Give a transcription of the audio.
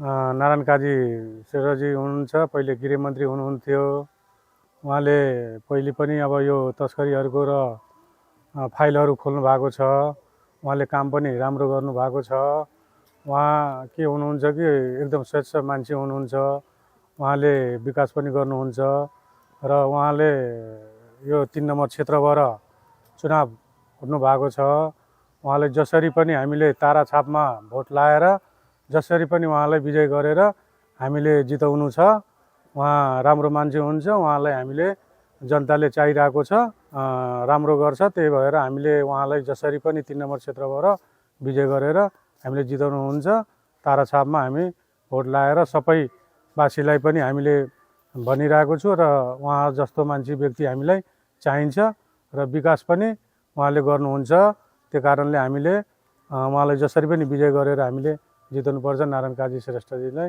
नारायण काजी श्रेष्ठजी हुनुहुन्छ। पहिले गृहमन्त्री हुनुहुन्थ्यो। उहाँले पहिले पनि अब यो तस्करीहरूको र फाइलहरू खोल्नु भएको छ। उहाँले काम पनि राम्रो गर्नुभएको छ। उहाँ के हुनुहुन्छ कि एकदम स्वच्छ मान्छे हुनुहुन्छ। उहाँले विकास पनि गर्नुहुन्छ र उहाँले यो 3 नम्बर क्षेत्रबाट चुनाव उठ्नु भएको छ। उहाँले जसरी पनि हामीले तारा छापमा भोट लाएर जसरी पनि उहाँलाई विजय गरेर हामीले जिताउनु छ। उहाँ राम्रो मान्छे हुनुहुन्छ। उहाँलाई हामीले जनताले चाहिरहेको छ, राम्रो गर्छ। त्यही भएर हामीले उहाँलाई जसरी पनि 3 नम्बर क्षेत्रबाट विजय गरेर हामीले जिताउनु हुन्छ। तारा छापमा हामी भोट लाएर सबैवासीलाई पनि हामीले भनिरहेको छु र उहाँ जस्तो मान्छे व्यक्ति हामीलाई चाहिन्छ र विकास पनि उहाँले गर्नुहुन्छ। त्यो कारणले हामीले उहाँलाई जसरी पनि विजय गरेर हामीले जिताउनुपर्छ नारायण काजी श्रेष्ठजीलाई।